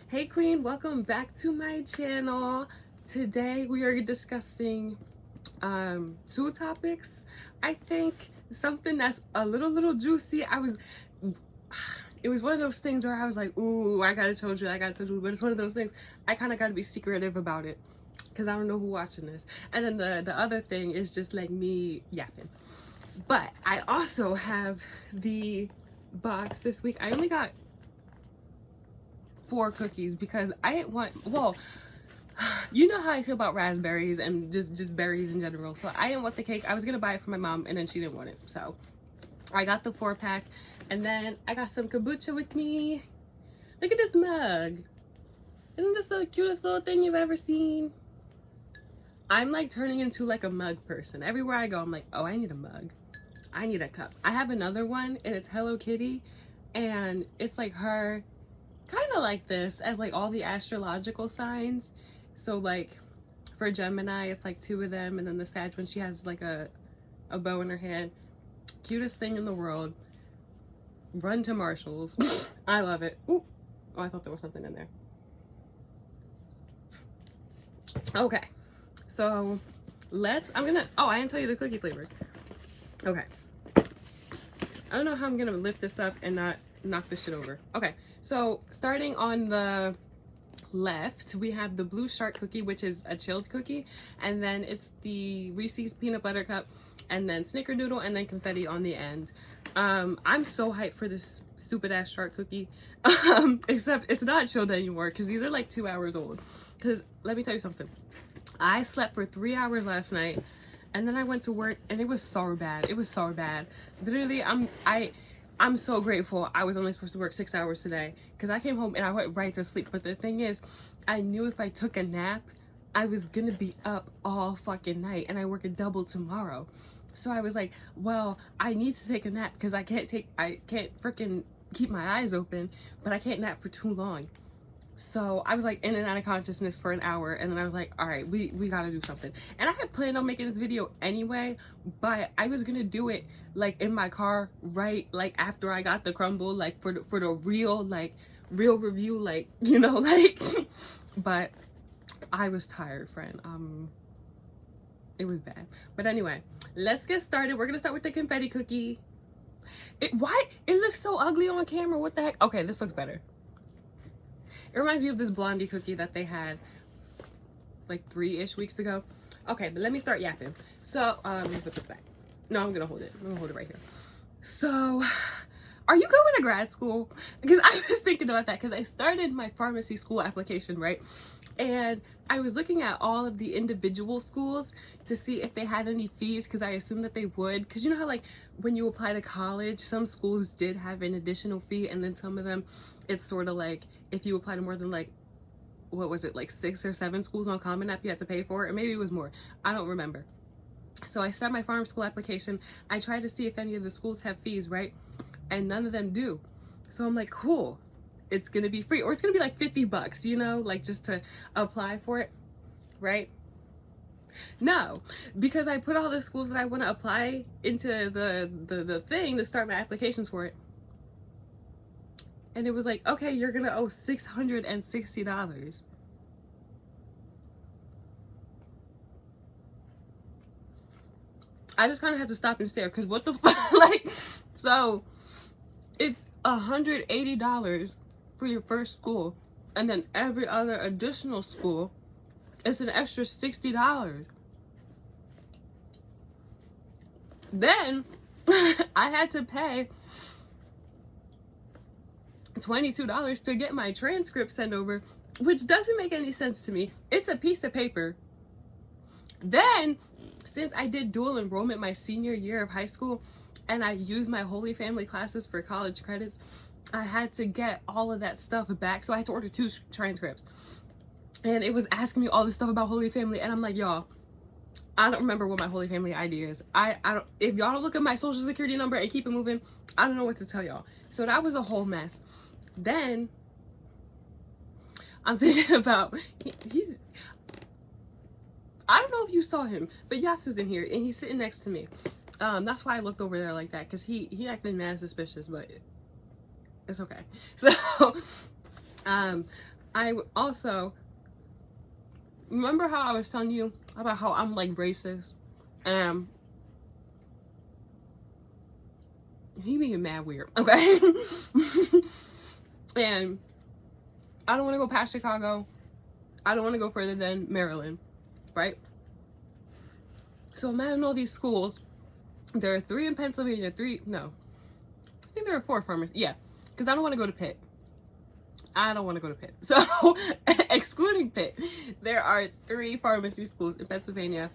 Hey Queen, welcome back to my channel. Today we are discussing two topics. I think something that's a little juicy. It was one of those things where I was like, ooh, I gotta tell you, but it's one of those things I kind of gotta be secretive about it because I don't know who's watching this. And then the other thing is just like me yapping. But I also have the box this week. I only got 4 cookies because I didn't want, well, you know how I feel about raspberries and just berries in general. So I didn't want the cake. I was gonna buy it for my mom and then she didn't want it. So I got the 4-pack and then I got some kombucha with me. Look at this mug. Isn't this the cutest little thing you've ever seen? I'm like turning into like a mug person. Everywhere I go, I'm like, oh, I need a mug. I need a cup. I have another one and it's Hello Kitty and it's like her kind of like this as like all the astrological signs. So like for Gemini it's like 2 of them, and then the Sag one, she has like a bow in her hand. Cutest thing in the world. Run to Marshall's. I love it. Ooh. Oh, I thought there was something in there. Okay, so I didn't tell you the cookie flavors. Okay, I don't know how I'm gonna lift this up and not knock this shit over. Okay, so starting on the left, we have the blue shark cookie, which is a chilled cookie, and then it's the Reese's peanut butter cup, and then snickerdoodle, and then confetti on the end. I'm so hyped for this stupid ass shark cookie. Except it's not chilled anymore because these are like 2 hours old. Because let me tell you something, I slept for 3 hours last night, and then I went to work and it was so bad. It was so bad. Literally, I'm so grateful I was only supposed to work 6 hours today because I came home and I went right to sleep. But the thing is, I knew if I took a nap, I was gonna be up all fucking night, and I work a double tomorrow. So I was like, well, I need to take a nap because I can't freaking keep my eyes open, but I can't nap for too long. So I was like in and out of consciousness for an hour, and then I was like, all right, we gotta do something. And I had planned on making this video anyway, but I was gonna do it like in my car right like after I got the crumbl, like for the real review, like, you know, like but I was tired, friend. It was bad. But anyway, let's get started. We're gonna start with the confetti cookie. It looks so ugly on camera. What the heck? Okay, this looks better. It reminds me of this blondie cookie that they had like 3-ish weeks ago. Okay, but let me start yapping. So, let me put this back. No, I'm gonna hold it. I'm gonna hold it right here. So, are you going to grad school? Because I was thinking about that because I started my pharmacy school application, right? And I was looking at all of the individual schools to see if they had any fees, because I assumed that they would. Because you know how like when you apply to college, some schools did have an additional fee, and then some of them, it's sort of like if you apply to more than like, what was it, like 6 or 7 schools on Common App, you had to pay for it, or maybe it was more. I don't remember. So I sent my farm school application. I tried to see if any of the schools have fees, right? And none of them do. So I'm like, cool, it's gonna be free, or it's gonna be like $50, you know, like just to apply for it, right? No, because I put all the schools that I want to apply into the thing to start my applications for it, and it was like, okay, you're gonna owe $660. I just kind of had to stop and stare because what the fuck, like, so it's $180 for your first school, and then every other additional school, it's an extra $60. Then I had to pay $22 to get my transcript sent over, which doesn't make any sense to me. It's a piece of paper. Then, since I did dual enrollment my senior year of high school, and I used my Holy Family classes for college credits, I had to get all of that stuff back. So I had to order 2 transcripts. And it was asking me all this stuff about Holy Family, and I'm like, y'all, I don't remember what my Holy Family ID is. I don't, if y'all don't look at my social security number and keep it moving, I don't know what to tell y'all. So that was a whole mess. Then I'm thinking about, I don't know if you saw him, but Yasu's in here and he's sitting next to me. That's why I looked over there like that, because he acted mad suspicious, but it's okay. So I also remember how I was telling you about how I'm like racist, and he being mad weird, okay? And I don't want to go past Chicago. I don't want to go further than Maryland, right? So imagine all these schools. There are 3 in Pennsylvania, 3, no, I think there are 4 pharmacies. Yeah, because I don't want to go to Pitt. I don't want to go to Pitt. So, excluding Pitt, there are 3 pharmacy schools in Pennsylvania.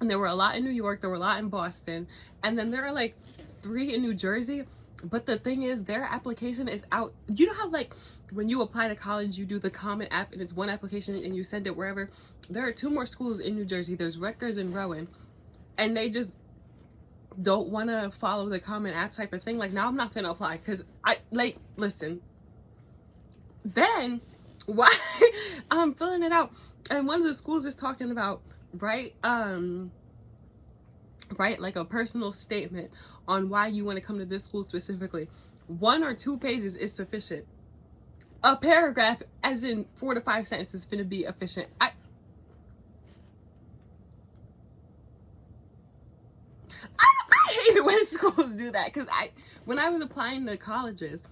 And there were a lot in New York, there were a lot in Boston, and then there are like 3 in New Jersey. But the thing is, their application is out. You know how like when you apply to college, you do the Common App and it's one application and you send it wherever? There are 2 more schools in New Jersey. There's Rutgers and Rowan. And they just don't want to follow the Common App type of thing. Like, now I'm not gonna apply because I, like, listen. Then, why? I'm filling it out. And one of the schools is talking about, right, like a personal statement on why you want to come to this school specifically. 1 or 2 pages is sufficient. A paragraph, as in 4 to 5 sentences, is gonna be efficient. I hate it when schools do that, because when I was applying to colleges,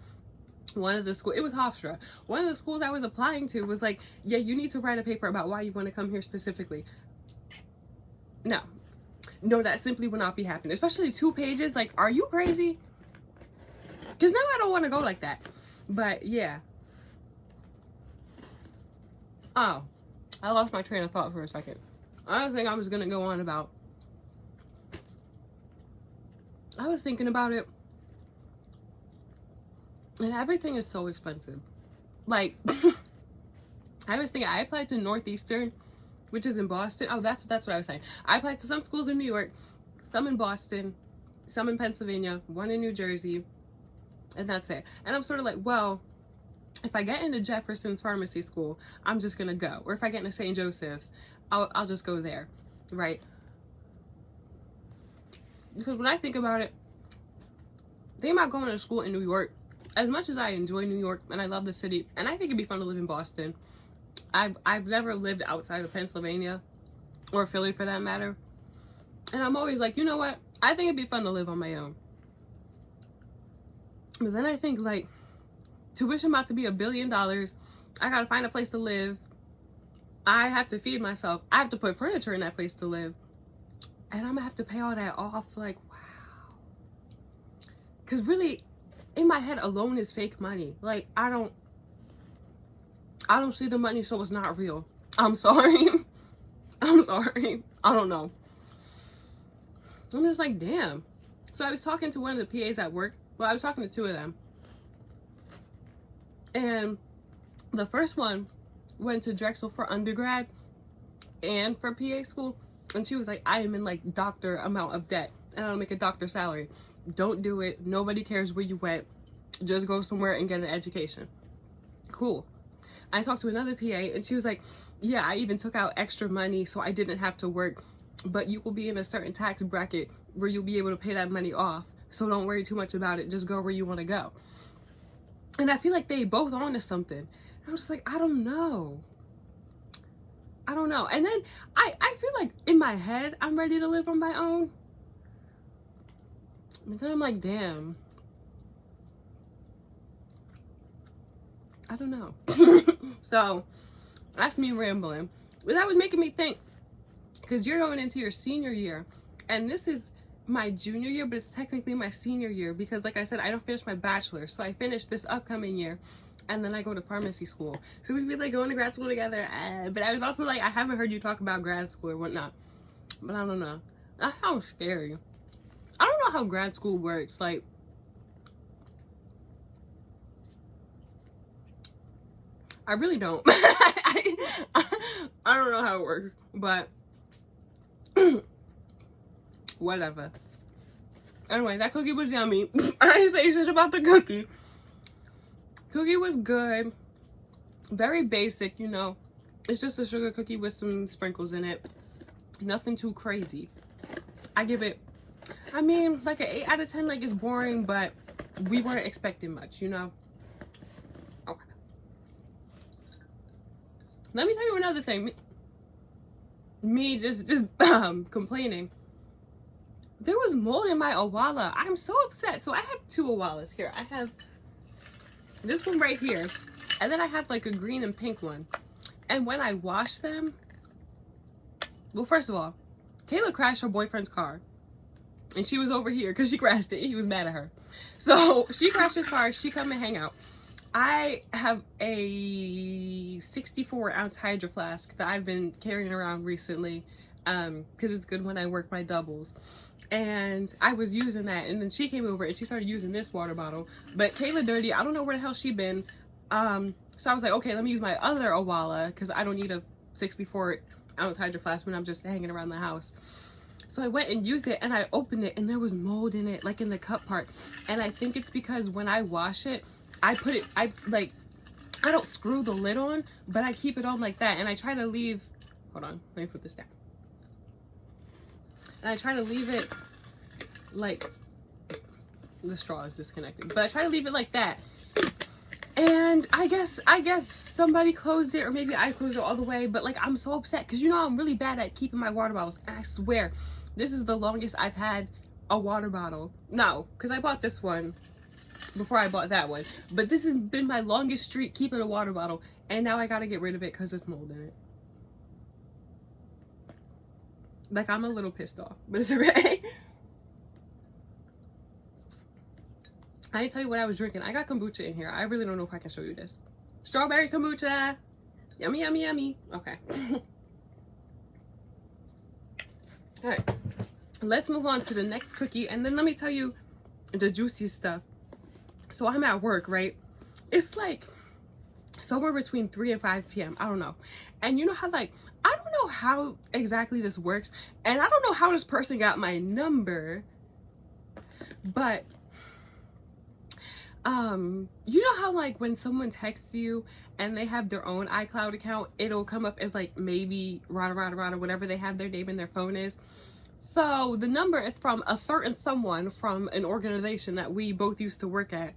one of the schools, it was Hofstra, one of the schools I was applying to was like, yeah, you need to write a paper about why you want to come here specifically. No, that simply will not be happening, especially 2 pages. Like, are you crazy? Because now I don't want to go like that. But yeah. Oh, I lost my train of thought for a second. I don't think I was gonna go on about, I was thinking about it, and everything is so expensive. Like, I was thinking, I applied to Northeastern, which is in Boston. Oh, that's what I was saying. I applied to some schools in New York, some in Boston, some in Pennsylvania, 1 in New Jersey, and that's it. And I'm sort of like, well, if I get into Jefferson's pharmacy school, I'm just gonna go. Or if I get into St. Joseph's, I'll just go there, right? Because when I think about it, thinking about going to school in New York, as much as I enjoy New York and I love the city, and I think it'd be fun to live in Boston, I've never lived outside of Pennsylvania or Philly for that matter. And I'm always like, you know what? I think it'd be fun to live on my own. But then I think, like, tuition about to be $1 billion. I gotta find a place to live. I have to feed myself. I have to put furniture in that place to live. And I'm gonna have to pay all that off. Like, wow. Because really, in my head, a loan is fake money. Like, I don't see the money, so it's not real. I'm sorry. I'm sorry. I don't know. I'm just like, damn. So I was talking to one of the PAs at work. Well, I was talking to 2 of them. And the first one went to Drexel for undergrad and for PA school. And she was like, I am in like doctor amount of debt and I don't make a doctor salary. Don't do it. Nobody cares where you went. Just go somewhere and get an education. Cool. I talked to another PA and she was like, yeah, I even took out extra money so I didn't have to work, but you will be in a certain tax bracket where you'll be able to pay that money off. So don't worry too much about it. Just go where you want to go. And I feel like they both on to something. I'm just like, I don't know. And then I feel like in my head, I'm ready to live on my own. But then I'm like, damn. I don't know. So that's me rambling. But that was making me think, because you're going into your senior year, and this is my junior year, but it's technically my senior year because, like I said, I don't finish my bachelor's. So I finish this upcoming year, and then I go to pharmacy school. So we'd be like going to grad school together. But I was also like, I haven't heard you talk about grad school or whatnot. But I don't know. That sounds scary. I don't know how grad school works. Like, I really don't. I don't know how it works, but whatever. Anyway, that cookie was yummy. I didn't say shit about the cookie. Cookie was good. Very basic, you know. It's just a sugar cookie with some sprinkles in it. Nothing too crazy. I give it, I mean, like an 8 out of 10. Like, it's boring, but we weren't expecting much, you know. Okay. Let me tell you another thing. Me just complaining. There was mold in my awala. I'm so upset. So I have two awalas here. I have this one right here, and then I have like a green and pink one. And when I wash them, well, first of all, Kayla crashed her boyfriend's car, and she was over here because she crashed it. He was mad at her. So she crashed his car. She come and hang out. I have a 64-ounce Hydro Flask that I've been carrying around recently because it's good when I work my doubles. And I was using that, and then she came over and she started using this water bottle. But Kayla dirty, I don't know where the hell she been. So I was like, okay, let me use my other Awala because I don't need a 64-ounce Hydro Flask when I'm just hanging around the house. So I went and used it, and I opened it, and there was mold in it, like in the cup part. And I think it's because when I wash it, I don't screw the lid on, but I keep it on like that. And I try to leave, hold on, let me put this down. And I try to leave it like, the straw is disconnected, but I try to leave it like that. And I guess somebody closed it, or maybe I closed it all the way, but like, I'm so upset because you know I'm really bad at keeping my water bottles. And I swear, this is the longest I've had a water bottle. No, because I bought this one before I bought that one. But this has been my longest streak keeping a water bottle. And now I gotta get rid of it because it's mold in it. Like, I'm a little pissed off, but it's okay. I didn't tell you what I was drinking. I got kombucha in here. I really don't know if I can show you this. Strawberry kombucha. Yummy, yummy, yummy. Okay. All right. Let's move on to the next cookie. And then let me tell you the juicy stuff. So I'm at work, right? It's like somewhere between 3 and 5 p.m. I don't know. And you know how, like, I don't know how exactly this works. And I don't know how this person got my number. But you know how, like, when someone texts you and they have their own iCloud account, it'll come up as like maybe rada, whatever they have their name in their phone is. So the number is from a certain someone from an organization that we both used to work at.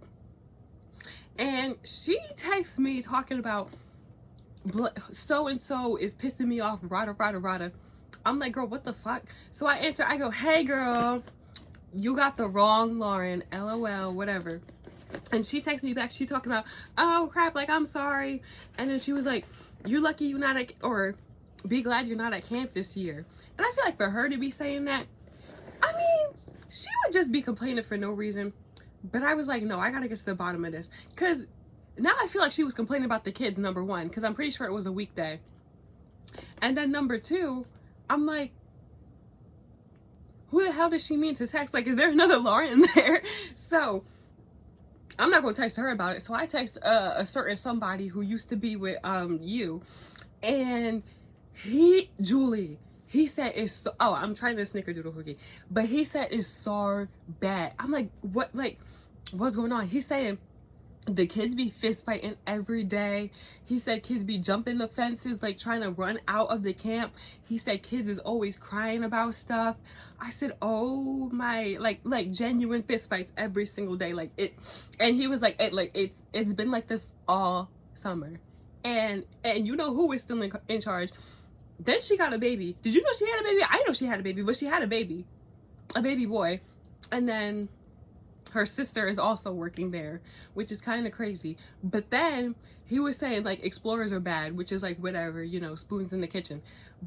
And she texts me talking about so-and-so is pissing me off, rada. I'm like, girl, what the fuck? So I answer, I go, hey girl, you got the wrong Lauren, LOL, whatever. And she texts me back, she's talking about, oh crap, like, I'm sorry. And then she was like, you're lucky you're not at, or be glad you're not at camp this year. And I feel like for her to be saying that, I mean, she would just be complaining for no reason. But I was like, no, I gotta get to the bottom of this. Because now I feel like she was complaining about the kids, number one, because I'm pretty sure it was a weekday. And then number two, I'm like, who the hell does she mean to text? Like, is there another Lauren in there? So I'm not gonna text her about it. So I text a certain somebody who used to be with you. And Julie, he said it's so, oh, I'm trying the snickerdoodle cookie, but he said it's so bad. I'm like, what, like, what's going on? He's saying the kids be fist fighting every day. He said kids be jumping the fences, like trying to run out of the camp. He said kids is always crying about stuff. I said, oh my, like genuine fist fights every single day. Like it, and he was like, it's been like this all summer. And you know who is still in charge? Then she got a baby. Did you know she had a baby? I didn't know she had a baby, but she had a baby boy. And then her sister is also working there, which is kind of crazy. But then he was saying like explorers are bad, which is like whatever, you know, spoons in the kitchen.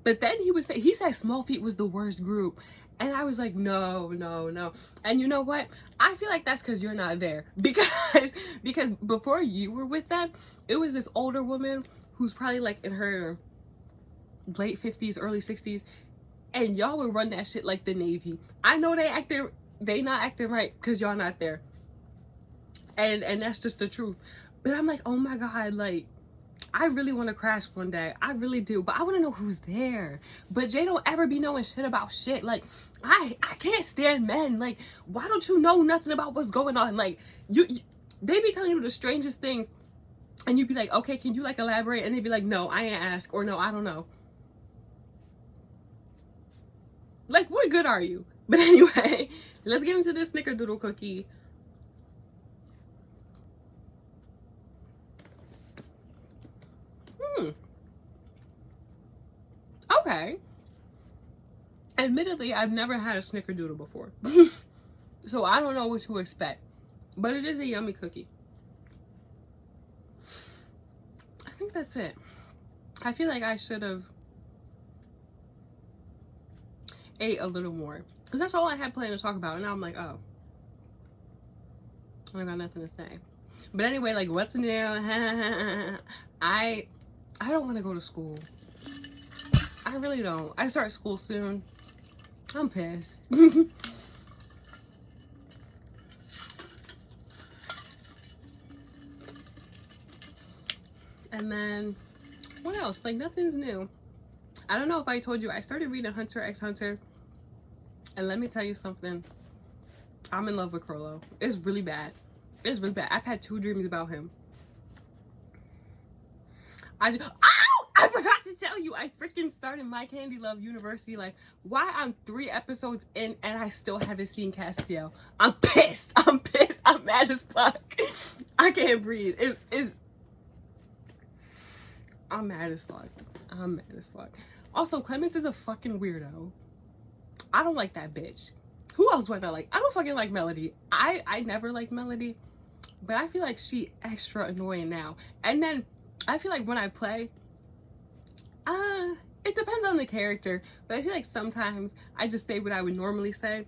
But then he said Small Feet was the worst group. And I was like, no. And you know what? I feel like that's because you're not there. Because before you were with them, it was this older woman who's probably like in her late 50s, early 60s, and y'all would run that shit like the Navy. I know they not acting right because y'all not there, and that's just the truth. But I'm like, oh my god, like, I really want to crash one day. I really do, but I want to know who's there. But Jay don't ever be knowing shit about shit. Like, I can't stand men. Like, why don't you know nothing about what's going on? Like, you they be telling you the strangest things, and you'd be like, okay, can you like elaborate? And they'd be like, no, I ain't ask, or no, I don't know. Like, what good are you? But anyway, let's get into this snickerdoodle cookie. okay. Admittedly, I've never had a snickerdoodle before. So I don't know what to expect. But it is a yummy cookie. I think that's it. I feel like I should have ate a little more. Because that's all I had planned to talk about. And now I'm like, oh. I got nothing to say. But anyway, like, what's new? I don't want to go to school. I really don't. I start school soon. I'm pissed. And then, what else? Like, nothing's new. I don't know if I told you, I started reading Hunter x Hunter. And let me tell you something. I'm in love with Chrollo. It's really bad. It's really bad. I've had 2 dreams about him. I forgot to tell you, I freaking started My Candy Love University. Like, why I'm 3 episodes in and I still haven't seen Castiel. I'm pissed. I'm pissed. I'm mad as fuck. I can't breathe. I'm mad as fuck. I'm mad as fuck. Also, Clemens is a fucking weirdo. I don't like that bitch. Who else would I like? I don't fucking like Melody. I never liked Melody. But I feel like she extra annoying now. And then I feel like when I play, it depends on the character. But I feel like sometimes I just say what I would normally say.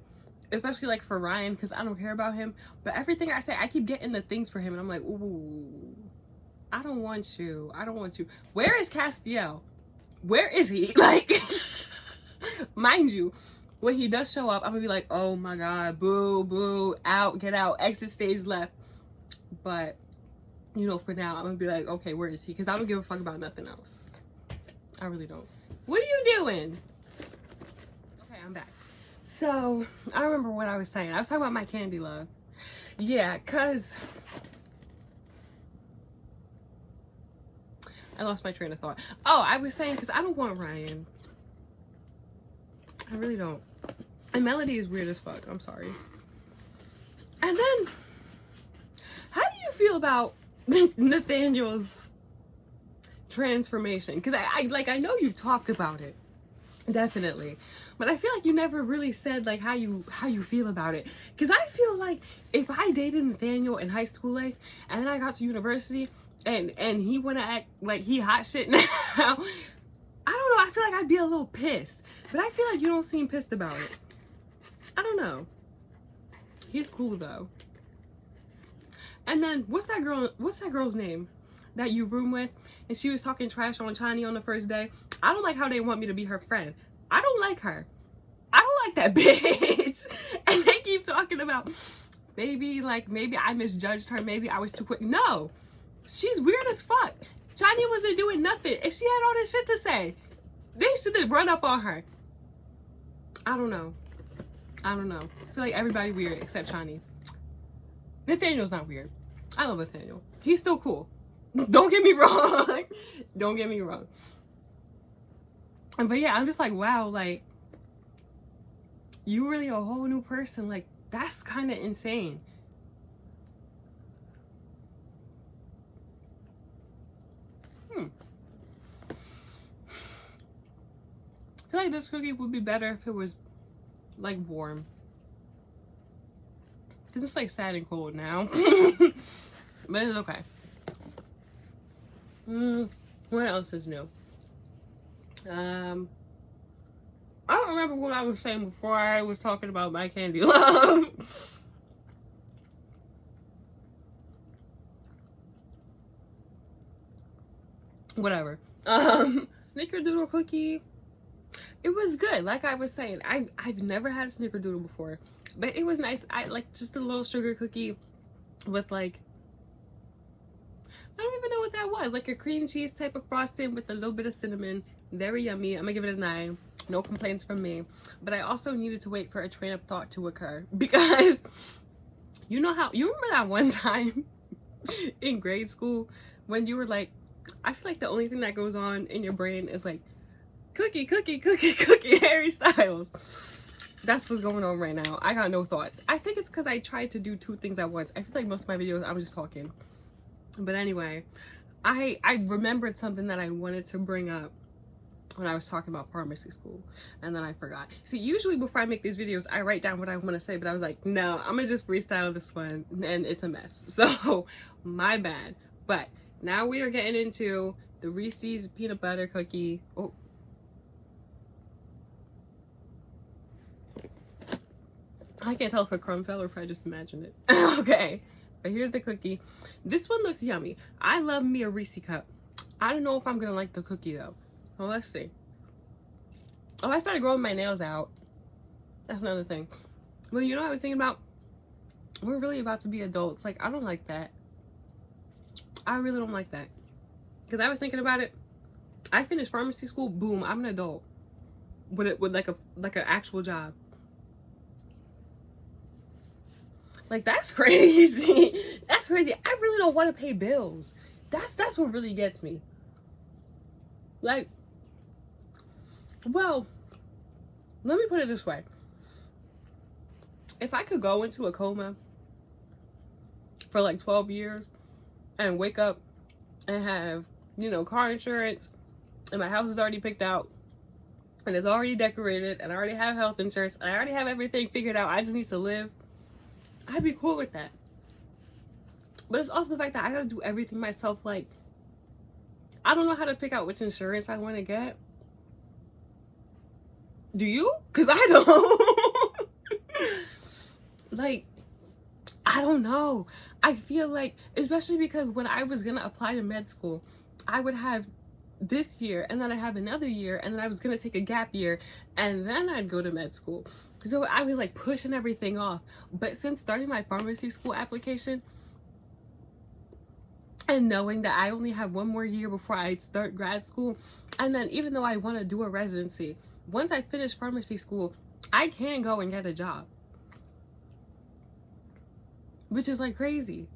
Especially like for Ryan, because I don't care about him. But everything I say, I keep getting the things for him. And I'm like, ooh, I don't want you. I don't want you. Where is Castiel? Where is he? Like, mind you, when he does show up, I'm gonna be like, oh my god, boo, boo, out, get out, exit stage left. But, you know, for now, I'm gonna be like, okay, where is he? Because I don't give a fuck about nothing else. I really don't. What are you doing? Okay, I'm back. So, I remember what I was saying. I was talking about My Candy Love. Yeah, because I lost my train of thought. Oh, I was saying because I don't want Ryan. I really don't. And Melody is weird as fuck. I'm sorry. And then, how do you feel about Nathaniel's transformation? Because I know you talked about it, definitely, but I feel like you never really said like how you feel about it. Because I feel like if I dated Nathaniel in high school life and then I got to university and he wanna act like he hot shit now, I don't know, I feel like I'd be a little pissed. But I feel like you don't seem pissed about it. I don't know. He's cool though. And then what's that girl's name that you room with? And she was talking trash on Chani on the first day. I don't like how they want me to be her friend. I don't like her. I don't like that bitch. And they keep talking about maybe I misjudged her, maybe I was too quick. No. She's weird as fuck. Chani wasn't doing nothing and she had all this shit to say. They should have run up on her. I don't know. I feel like everybody weird except Chani. Nathaniel's not weird. I love Nathaniel. He's still cool. Don't get me wrong. Don't get me wrong. But yeah, I'm just like, wow, like, you really a whole new person. Like, that's kind of insane. I feel like this cookie would be better if it was like warm. Cause it's like sad and cold now. But it's okay. What else is new? I don't remember what I was saying before I was talking about My Candy Love. Whatever. Snickerdoodle cookie. It was good. Like I was saying, I've never had a snickerdoodle before, but it was nice. I like just a little sugar cookie with like, I don't even know what that was, like a cream cheese type of frosting with a little bit of cinnamon. Very yummy. I'm gonna give it a 9. No complaints from me. But I also needed to wait for a train of thought to occur, because you know how, you remember that one time in grade school when you were like, I feel like the only thing that goes on in your brain is like, cookie, Harry Styles. That's what's going on right now. I got no thoughts. I think it's because I tried to do 2 things at once. I feel like most of my videos, I'm just talking. But anyway, I remembered something that I wanted to bring up when I was talking about pharmacy school, and then I forgot. See, usually before I make these videos, I write down what I want to say, but I was like, no, I'm gonna just freestyle this one, and it's a mess. So, my bad. But now we are getting into the Reese's peanut butter cookie. Oh. I can't tell if a crumb fell or if I just imagined it. Okay, but here's the cookie. This one looks yummy. I love me a Reese cup. I don't know if I'm gonna like the cookie though. Well, let's see. Oh, I started growing my nails out. That's another thing. Well, you know what I was thinking about? We're really about to be adults. Like, I don't like that. I really don't like that. Because I was thinking about it. I finished pharmacy school. Boom, I'm an adult. With like an actual job. Like, that's crazy. That's crazy. I really don't want to pay bills. That's what really gets me. Like, well, let me put it this way. If I could go into a coma for like 12 years and wake up and have, you know, car insurance, and my house is already picked out and it's already decorated, and I already have health insurance, and I already have everything figured out, I just need to live, I'd be cool with that. But it's also the fact that I gotta do everything myself. Like, I don't know how to pick out which insurance I want to get. Do you? Because I don't. Like, I don't know. I feel like, especially because when I was going to apply to med school, I would have this year, and then I'd have another year, and then I was going to take a gap year, and then I'd go to med school. So I was like pushing everything off. But since starting my pharmacy school application, and knowing that I only have one more year before I start grad school, and then even though I want to do a residency, once I finish pharmacy school, I can go and get a job. Which is like crazy.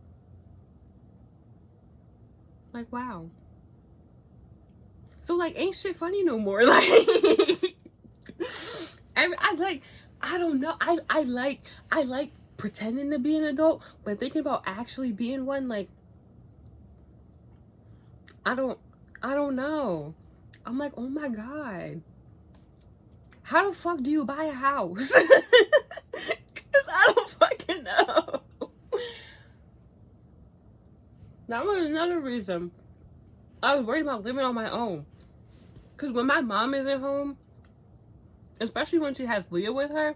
Like, wow. So like, ain't shit funny no more. Like, I don't know. I like pretending to be an adult, but thinking about actually being one, like, I don't know. I'm like, oh my God. How the fuck do you buy a house? Because I don't fucking know. That was another reason I was worried about living on my own. Because when my mom isn't home, especially when she has Leah with her,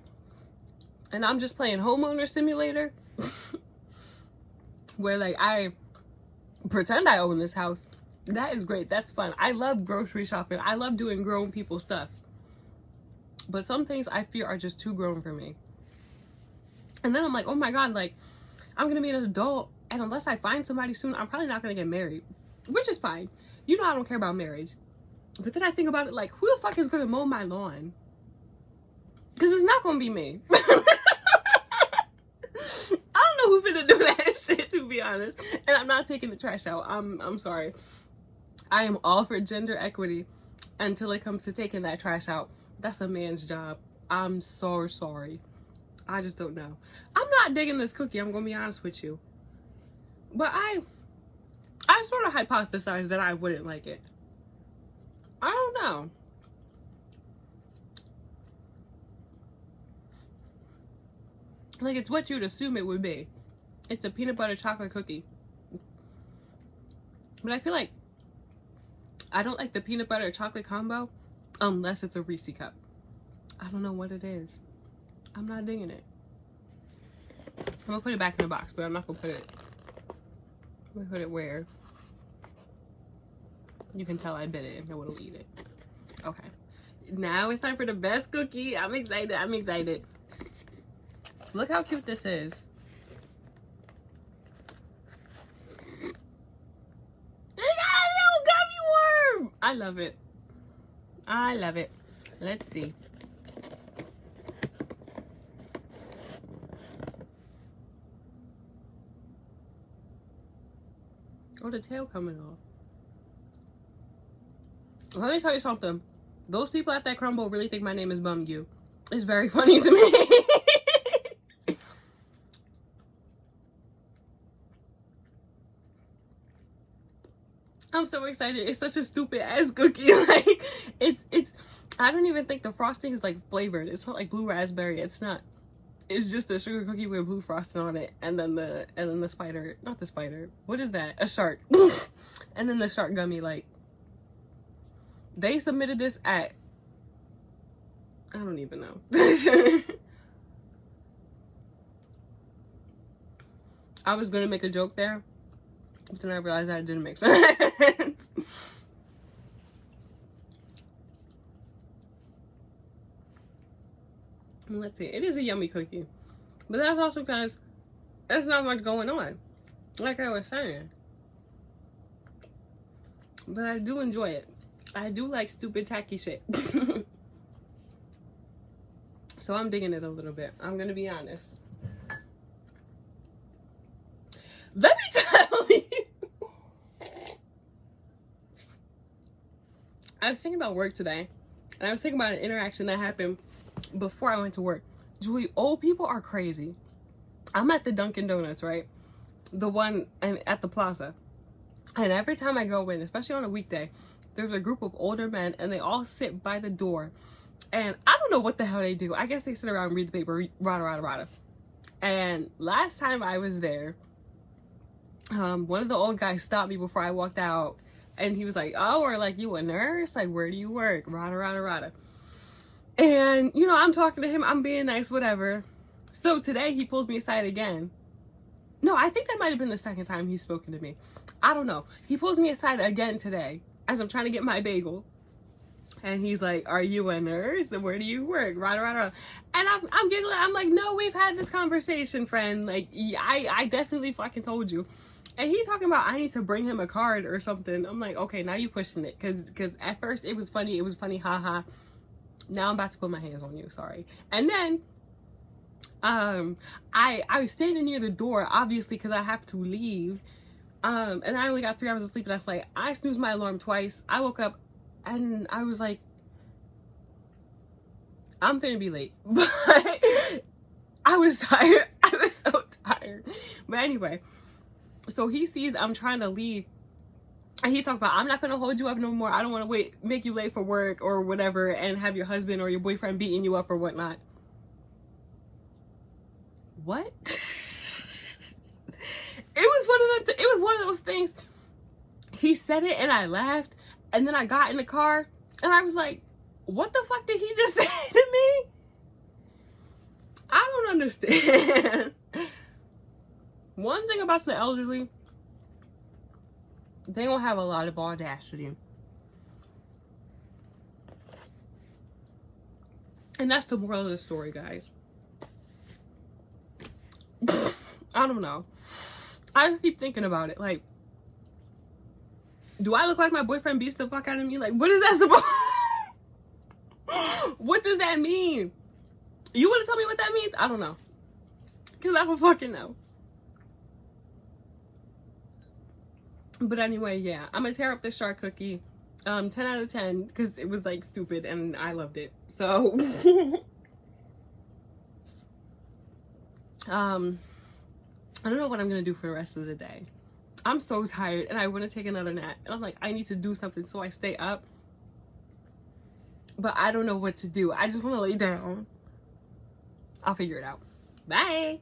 and I'm just playing homeowner simulator, where like I pretend I own this house, that is great. That's fun. I love grocery shopping. I love doing grown people stuff. But some things I fear are just too grown for me. And then I'm like, oh my God, like, I'm going to be an adult, and unless I find somebody soon, I'm probably not going to get married. Which is fine. You know I don't care about marriage. But then I think about it like, who the fuck is going to mow my lawn? Because it's not going to be me. I don't know who's going to do that shit, to be honest. And I'm not taking the trash out. I'm sorry. I am all for gender equity until it comes to taking that trash out. That's a man's job. I'm so sorry. I just don't know. I'm not digging this cookie, I'm gonna be honest with you. But I sort of hypothesized that I wouldn't like it. I don't know. Like, it's what you'd assume it would be. It's a peanut butter chocolate cookie. But I feel like I don't like the peanut butter chocolate combo unless it's a Reese cup. I don't know what it is. I'm not digging it. I'm gonna put it back in the box, but I'm not gonna put it. I'm gonna put it where you can tell I bit it and no one will eat it. Okay. Now it's time for the best cookie. I'm excited. I'm excited. Look how cute this is. I love it. I love it. Let's see. Oh, the tail coming off. Let me tell you something. Those people at that crumbl really think my name is Bum You. It's very funny to me. I'm so excited. It's such a stupid ass cookie. Like, it's, I don't even think the frosting is like flavored. It's not like blue raspberry. It's not. It's just a sugar cookie with blue frosting on it. And then the spider, not the spider. What is that? A shark. And then the shark gummy. Like, they submitted this at, I don't even know. I was gonna make a joke there, but then I realized that it didn't make sense. Let's see. It is a yummy cookie, but that's also because there's not much going on, like I was saying. But I do enjoy it. I do like stupid tacky shit. So I'm digging it a little bit. I'm gonna be honest. Let me tell you. I was thinking about work today, and I was thinking about an interaction that happened before I went to work. Julie, old people are crazy. I'm at the Dunkin' Donuts, right? The one at the plaza. And every time I go in, especially on a weekday, there's a group of older men, and they all sit by the door. And I don't know what the hell they do. I guess they sit around and read the paper, rada. And last time I was there, one of the old guys stopped me before I walked out, and he was like, oh, or like, you a nurse? Like, where do you work? Rada. And, you know, I'm talking to him, I'm being nice, whatever. So today he pulls me aside again. No, I think that might have been the second time he's spoken to me. I don't know. He pulls me aside again today as I'm trying to get my bagel. And he's like, are you a nurse? And where do you work? Rada. And I'm giggling. I'm like, no, we've had this conversation, friend. Like, I definitely fucking told you. And he's talking about I need to bring him a card or something. I'm like, okay, now you pushing it. Cause at first it was funny. Haha. Now I'm about to put my hands on you. Sorry. And then I was standing near the door, obviously, because I have to leave. And I only got 3 hours of sleep, and I was like, I snoozed my alarm twice. I woke up and I was like, I'm finna be late. But I was tired. I was so tired. But anyway, so he sees I'm trying to leave, and he talked about, I'm not gonna hold you up no more. I don't want to make you late for work or whatever, and have your husband or your boyfriend beating you up or whatnot. What? It was one of those things. He said it and I laughed, and then I got in the car and I was like, what the fuck did he just say to me? I don't understand. One thing about the elderly, they don't have a lot of audacity. And that's the moral of the story, guys. I don't know. I just keep thinking about it. Like, do I look like my boyfriend beats the fuck out of me? Like, what is that supposed? What does that mean? You want to tell me what that means? I don't know. Because I don't fucking know. But anyway, yeah. I'm going to tear up this shark cookie. 10 out of 10. Because it was, like, stupid. And I loved it. So. I don't know what I'm going to do for the rest of the day. I'm so tired and I want to take another nap. And I'm like, I need to do something so I stay up. But I don't know what to do. I just want to lay down. I'll figure it out. Bye.